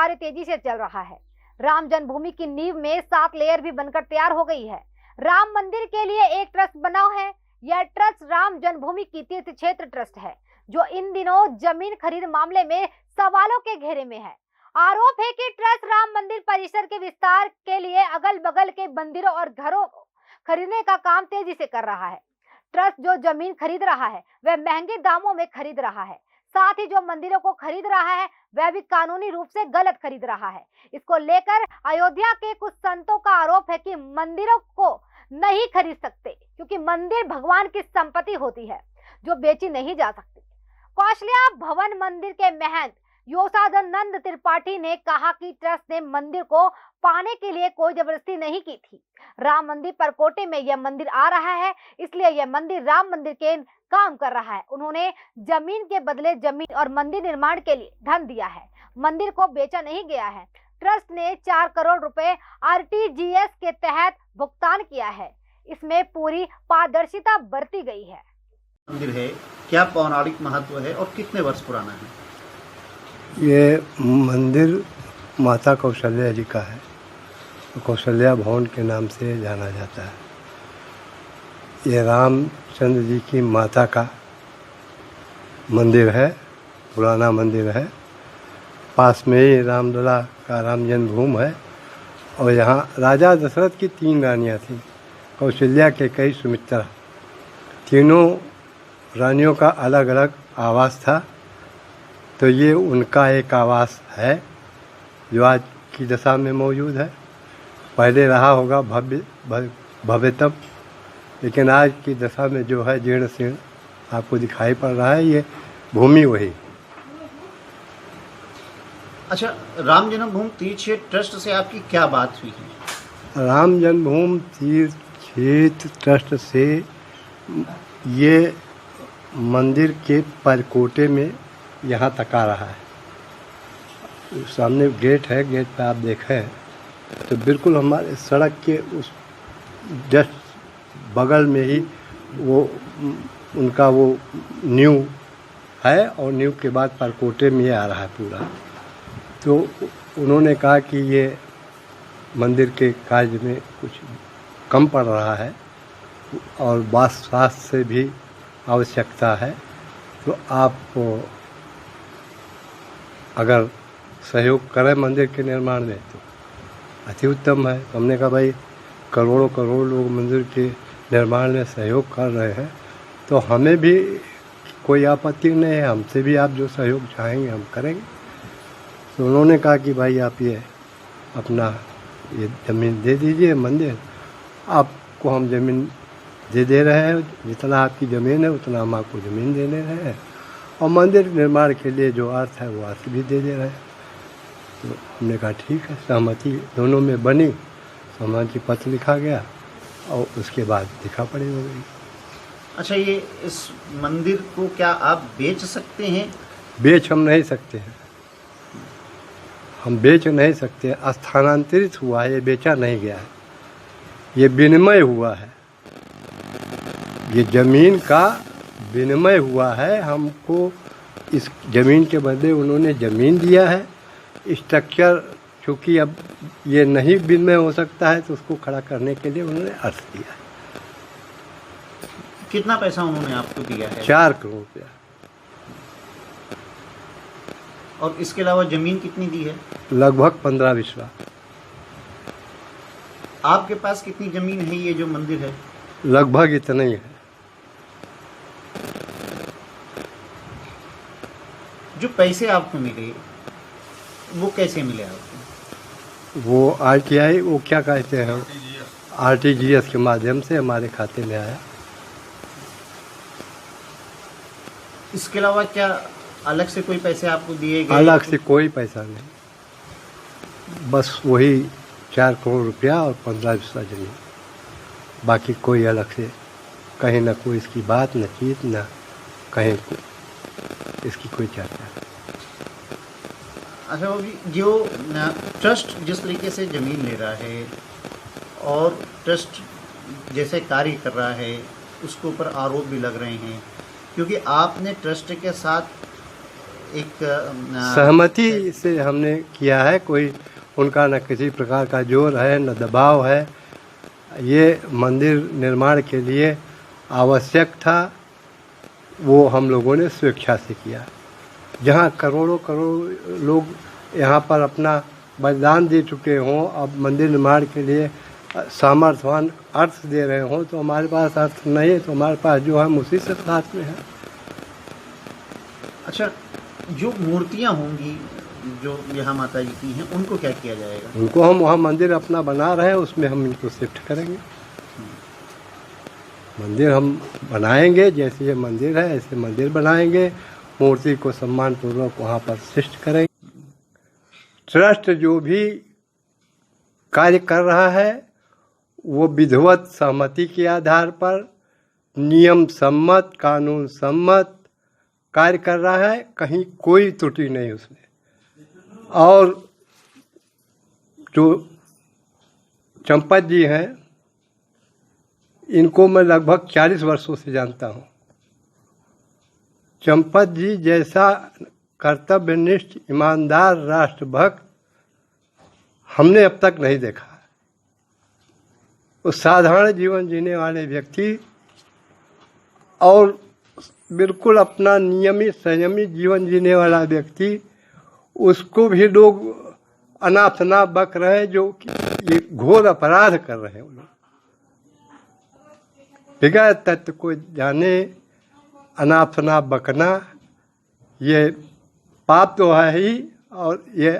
कार्य तेजी से चल रहा है। राम जन्मभूमि की नींव में 7 लेयर भी बनकर तैयार हो गई है। राम मंदिर के लिए एक ट्रस्ट बना है। यह ट्रस्ट राम जन्मभूमि की तीर्थ क्षेत्र ट्रस्ट है, जो इन दिनों जमीन खरीद मामले में सवालों के घेरे में है। आरोप है कि ट्रस्ट राम मंदिर परिसर के विस्तार के लिए अगल बगल के मंदिरों और घरों खरीदने का काम तेजी से कर रहा है। ट्रस्ट जो जमीन खरीद रहा है वह महंगे दामों में खरीद रहा है, साथ ही जो मंदिरों को खरीद रहा है वह भी कानूनी रूप से गलत खरीद रहा है। इसको लेकर अयोध्या के कुछ संतों का आरोप है कि मंदिरों को नहीं खरीद सकते, क्योंकि मंदिर भगवान की संपत्ति होती है जो बेची नहीं जा सकती। कौशल्या भवन मंदिर के महंत योसादानंद त्रिपाठी ने कहा कि ट्रस्ट ने मंदिर को पाने के लिए कोई जबरदस्ती नहीं की थी। राम मंदिर परकोटे में यह मंदिर आ रहा है, इसलिए यह मंदिर राम मंदिर के काम कर रहा है। उन्होंने जमीन के बदले जमीन और मंदिर निर्माण के लिए धन दिया है, मंदिर को बेचा नहीं गया है। ट्रस्ट ने 4 करोड़ रुपए RTGS के तहत भुगतान किया है। इसमें पूरी पारदर्शिता बरती गई है। मंदिर है, क्या पौराणिक महत्व है और कितने वर्ष पुराना है? ये मंदिर माता कौशल्या जी का है, कौशल्या भवन के नाम से जाना जाता है। ये रामचंद्र जी की माता का मंदिर है, पुराना मंदिर है। पास में ही रामलला का राम जन्मभूमि है और यहाँ राजा दशरथ की 3 रानियाँ थीं, कौशल्या, कैकेयी, सुमित्रा। तीनों रानियों का अलग अलग आवास था, तो ये उनका एक आवास है जो आज की दशा में मौजूद है। पहले रहा होगा भव्यतम, लेकिन आज की दशा में जो है जीर्ण शीर्ण आपको दिखाई पड़ रहा है। ये भूमि वही। अच्छा, राम जन्मभूमि तीर्थ क्षेत्र ट्रस्ट से आपकी क्या बात हुई है? राम जन्मभूमि तीर्थ क्षेत्र ट्रस्ट से ये मंदिर के परकोटे में यहाँ तक आ रहा है। सामने गेट है, गेट पे आप देखें तो बिल्कुल हमारे सड़क के उस जस्ट बगल में ही वो उनका वो नींव है और नींव के बाद परकोटे में आ रहा है पूरा। तो उन्होंने कहा कि ये मंदिर के कार्य में कुछ कम पड़ रहा है और वास्तु से भी आवश्यकता है, तो आप अगर सहयोग करें मंदिर के निर्माण में तो अति उत्तम है। हमने कहा भाई करोड़ों करोड़ लोग मंदिर के निर्माण में सहयोग कर रहे हैं, तो हमें भी कोई आपत्ति नहीं है, हमसे भी आप जो सहयोग चाहेंगे हम करेंगे। तो उन्होंने कहा कि भाई आप ये अपना ये ज़मीन दे दीजिए, मंदिर आपको हम ज़मीन दे रहे हैं, जितना आपकी ज़मीन है उतना हम आपको ज़मीन दे रहे हैं और मंदिर निर्माण के लिए जो अर्थ है वो अर्थ भी दे रहे हैं। तो हमने कहा ठीक है, सहमति दोनों में बनी, सहमति पत्र लिखा गया और उसके बाद लिखा पड़ी हो गई। अच्छा, ये इस मंदिर को क्या आप बेच सकते हैं? बेच हम नहीं सकते हैं, हम बेच नहीं सकते। स्थानांतरित हुआ है, ये बेचा नहीं गया है, ये विनिमय हुआ है, ये ज़मीन का विनिमय हुआ है। हमको इस ज़मीन के बदले उन्होंने ज़मीन दिया है। स्ट्रक्चर चूँकि अब ये नहीं विनिमय हो सकता है तो उसको खड़ा करने के लिए उन्होंने अर्थ दिया है। कितना पैसा उन्होंने आपको दिया है? 4 करोड़ रुपया। और इसके अलावा ज़मीन कितनी दी है? लगभग 15-20 लाख। आपके पास कितनी ज़मीन है? ये जो मंदिर है लगभग इतना ही है। जो पैसे आपको मिले वो कैसे मिले आपको? वो RTI, वो क्या कहते हैं, RTGS के माध्यम से हमारे खाते में आया। इसके अलावा क्या अलग से कोई पैसे आपको दिए गए? अलग से कोई पैसा नहीं, बस वही 4 करोड़ रुपया और 15 ज़मीन, बाकी कोई अलग से कहीं ना कोई इसकी बात, न चीत, न कहीं इसकी कोई चर्चा। अच्छा, वो भी जो ट्रस्ट जिस तरीके से ज़मीन ले रहा है और ट्रस्ट जैसे कार्य कर रहा है, उसके ऊपर आरोप भी लग रहे हैं, क्योंकि आपने ट्रस्ट के साथ एक सहमति से हमने किया है। कोई उनका न किसी प्रकार का जोर है न दबाव है। ये मंदिर निर्माण के लिए आवश्यक था, वो हम लोगों ने स्वेच्छा से किया। जहाँ करोड़ों करोड़ लोग यहाँ पर अपना बलिदान दे चुके हों, अब मंदिर निर्माण के लिए सामर्थ्यवान अर्थ दे रहे हों, तो हमारे पास अर्थ नहीं है, तो हमारे पास जो है उसी से साथ में है। अच्छा, जो मूर्तियाँ होंगी जो यहाँ माता जी की हैं, उनको क्या किया जाएगा? उनको हम वहाँ मंदिर अपना बना रहे हैं, उसमें हम इनको शिफ्ट करेंगे। मंदिर हम बनाएंगे, जैसे ये मंदिर है ऐसे मंदिर बनाएंगे, मूर्ति को सम्मानपूर्वक वहाँ पर शिफ्ट करेंगे। ट्रस्ट जो भी कार्य कर रहा है वो विधिवत सहमति के आधार पर नियम सम्मत, कानून सम्मत कार्य कर रहा है, कहीं कोई त्रुटि नहीं उसमें। और जो चंपत जी हैं, इनको मैं लगभग 40 वर्षों से जानता हूँ। चंपत जी जैसा कर्तव्यनिष्ठ, ईमानदार, राष्ट्रभक्त हमने अब तक नहीं देखा। वो साधारण जीवन जीने वाले व्यक्ति और बिल्कुल अपना नियमित संयमित जीवन जीने वाला व्यक्ति, उसको भी लोग अनाथना बक रहे हैं, जो ये घोर अपराध कर रहे हैं। लोग बगैर तत्व को जाने अनाथना बकना ये पाप तो है ही, और ये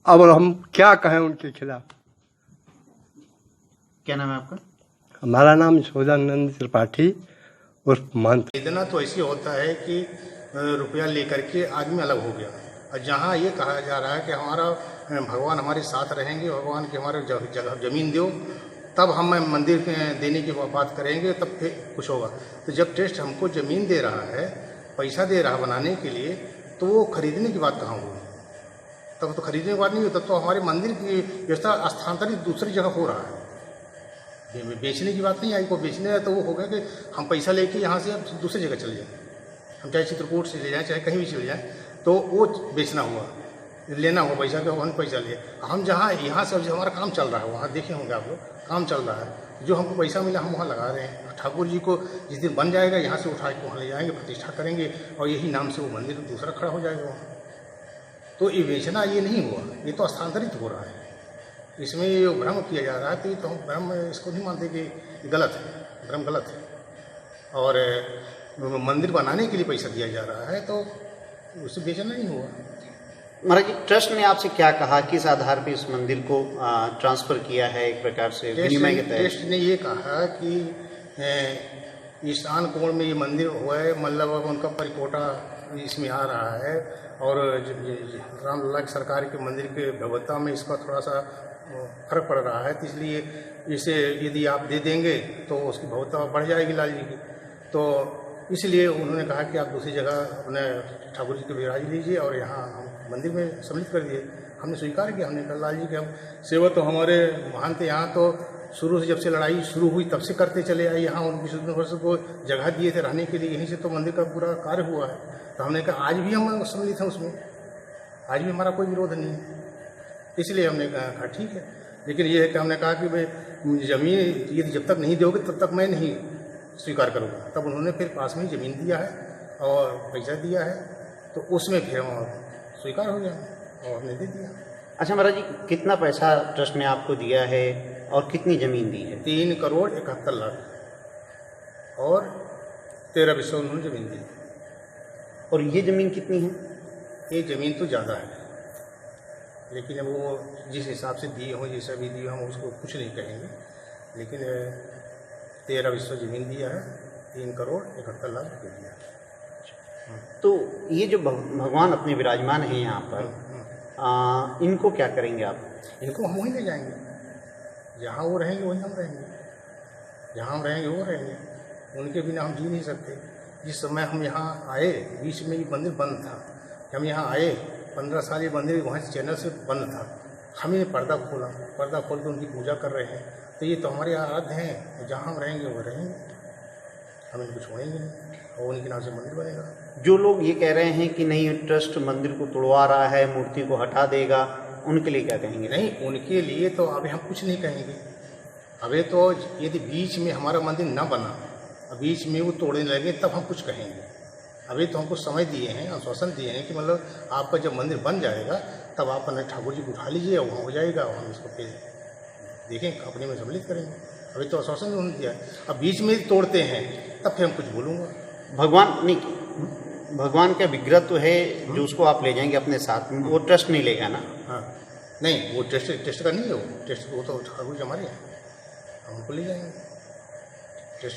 अब हम क्या कहें उनके खिलाफ। क्या नाम है आपका? हमारा नाम यशोदानंद त्रिपाठी उर्फ मंत्र। वेदना तो ऐसी होता है कि रुपया लेकर के आदमी अलग हो गया, और जहाँ ये कहा जा रहा है कि हमारा भगवान हमारे साथ रहेंगे, भगवान की हमारे जगह ज़मीन दो, तब हम मंदिर देने की बात करेंगे, तब फिर कुछ होगा। तो जब ट्रस्ट हमको ज़मीन दे रहा है, पैसा दे रहा बनाने के लिए, तो वो खरीदने की बात कहाँ हुई? तब तो खरीदने की बात नहीं होता, तो हमारे मंदिर की व्यवस्था स्थानांतरित दूसरी जगह हो रहा है। बेचने की बात नहीं आई, को बेचने है तो वो हो गया कि हम पैसा लेके यहाँ से अब दूसरी जगह चले जाएँ, हम चाहे चित्रकूट से ले जाएँ, चाहे कहीं भी चले जाएँ, तो वो बेचना हुआ, लेना हुआ पैसा, कि हमने पैसा लिया। हम जहाँ यहाँ से हमारा काम चल रहा है, वहाँ देखे होंगे आप लोग, काम चल रहा है, जो हमको पैसा मिला हम वहाँ लगा रहे हैं। ठाकुर जी को जिस दिन बन जाएगा, यहाँ से उठा के वहाँ ले जाएंगे, प्रतिष्ठा करेंगे, और यही नाम से वो मंदिर दूसरा खड़ा हो जाएगा वहाँ। तो ये बेचना ये नहीं हुआ, ये तो स्थानांतरित हो रहा है। इसमें ये भ्रम किया जा रहा है, तो ये तो हम भ्रम इसको नहीं मानते कि गलत है, भ्रम गलत है। और मंदिर बनाने के लिए पैसा दिया जा रहा है, तो उसे बेचना नहीं हुआ। महाराज जी, ट्रस्ट ने आपसे क्या कहा, किस आधार पे इस मंदिर को ट्रांसफ़र किया है? एक प्रकार से विनिमय के तहत ट्रस्ट ने ये कहा कि ईशान कोण में ये मंदिर हुआ है, मतलब अब उनका परिकोटा इसमें आ रहा है, और रामलला की सरकार के मंदिर के भव्यता में इसका थोड़ा सा फर्क पड़ रहा है, तो इसलिए इसे यदि आप दे देंगे तो उसकी भव्यता बढ़ जाएगी लाल जी की। तो इसलिए उन्होंने कहा कि आप दूसरी जगह अपने ठाकुर जी को विराज लीजिए और यहाँ हम मंदिर में सम्मिलित कर दिए। हमने स्वीकार किया, हमने कहा लाल जी की हम सेवा तो हमारे महान थे, यहाँ तो शुरू से जब से लड़ाई शुरू हुई तब से करते चले आए। यहाँ 19 वर्ष को जगह दिए थे रहने के लिए, यहीं से तो मंदिर का पूरा कार्य हुआ है। तो हमने कहा आज भी हम सम्मिलित हैं उसमें, आज भी हमारा कोई विरोध नहीं है। इसलिए हमने कहा ठीक है, लेकिन ये है कि हमने कहा कि भाई ज़मीन ये जब तक नहीं दोगे तब तक मैं नहीं स्वीकार करूँगा। तब उन्होंने फिर पास में ही ज़मीन दिया है और पैसा दिया है, तो उसमें फिर हम स्वीकार हो गया और हमने दे दिया। अच्छा महाराज जी, कितना पैसा ट्रस्ट ने आपको दिया है और कितनी ज़मीन दी है? 3 करोड़ 71 लाख और 13 विश्व उन्होंने ज़मीन दी। और ये ज़मीन कितनी है? ये ज़मीन तो ज़्यादा है, लेकिन वो जिस हिसाब से दिए हों, जैसा भी दिए हम उसको कुछ नहीं कहेंगे, लेकिन 13 विश्व ज़मीन दिया है, 3 करोड़ 71 लाख रुपये दिया है। तो ये जो भगवान अपने विराजमान हैं यहाँ पर, इनको क्या करेंगे आप? इनको हम वहीं ले जाएंगे, जहाँ वो रहेंगे वहीं हम रहेंगे, जहाँ हम रहेंगे वो रहेंगे, उनके बिना हम जी नहीं सकते। जिस समय हम यहाँ आए, बीच में ये मंदिर बंद था, हम यहाँ आए 15 साल ये मंदिर वहाँ से चैनल से बंद था, हमने पर्दा खोला, पर्दा खोल के उनकी पूजा कर रहे हैं। तो ये तो हमारे आराध्य हैं, जहाँ हम रहेंगे वो रहेंगे। हम इनको छोड़ेंगे नहीं और उनके नाम से मंदिर बनेगा। जो लोग ये कह रहे हैं कि नहीं ट्रस्ट मंदिर को तोड़वा रहा है, मूर्ति को हटा देगा, उनके लिए क्या कहेंगे? नहीं, उनके लिए तो अभी हम कुछ नहीं कहेंगे। अभी तो यदि बीच में हमारा मंदिर न बना, बीच में वो तोड़ने लगे, तब हम कुछ कहेंगे। अभी तो हमको समय दिए हैं, आश्वासन दिए हैं कि मतलब आपका जब मंदिर बन जाएगा तब आप अपने ठाकुर जी को उठा लीजिए और वहाँ हो जाएगा और हम इसको फिर देखें अपने में सम्मिलित करेंगे। अभी तो आश्वासन उन्होंने दिया है। अब बीच में तोड़ते हैं तब फिर हम कुछ बोलूँगा। भगवान नहीं, भगवान का विग्रह तो है जो उसको आप ले जाएंगे अपने साथ में, वो ट्रस्ट नहीं लेगा ना? हाँ, नहीं, वो टेस्ट का नहीं है, वो टेस्ट वो तो ठाकुर जी हमारे हैं, हम उनको ले जाएंगे।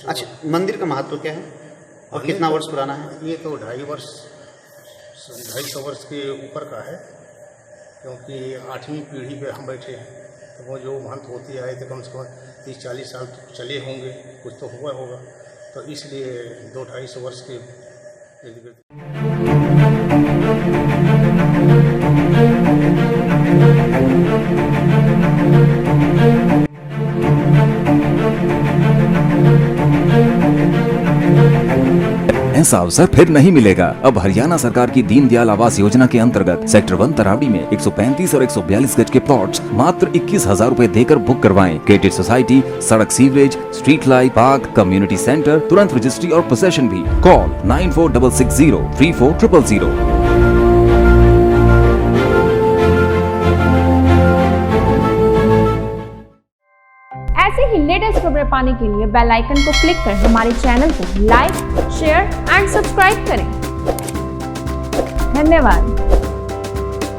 अच्छा, मंदिर का महत्व क्या है और कितना वर्ष पुराना है? ये तो 250 वर्ष के ऊपर का है, क्योंकि 8वीं पीढ़ी पे हम बैठे हैं। तो वो जो महंत होते आए थे कम से कम 30-40 साल तो चले होंगे, कुछ तो हुआ होगा, तो इसलिए 200-250 वर्ष के ऐसा अवसर फिर नहीं मिलेगा। अब हरियाणा सरकार की दीनदयाल आवास योजना के अंतर्गत सेक्टर 1 तरावड़ी में 135 और 142 गज के प्लॉट्स मात्र 21,000 रुपए देकर बुक करवाएं। क्रेडिट सोसाइटी, सड़क, sewerage, street light, park, community centre, तुरंत रजिस्ट्री और पोसेशन भी। कॉल 9466034000। ऐसे ही लेटेस्ट खबरें पाने के लिए बेल आइकन को क्लिक कर हमारे चैनल को लाइक, शेयर एंड सब्सक्राइब करें। धन्यवाद।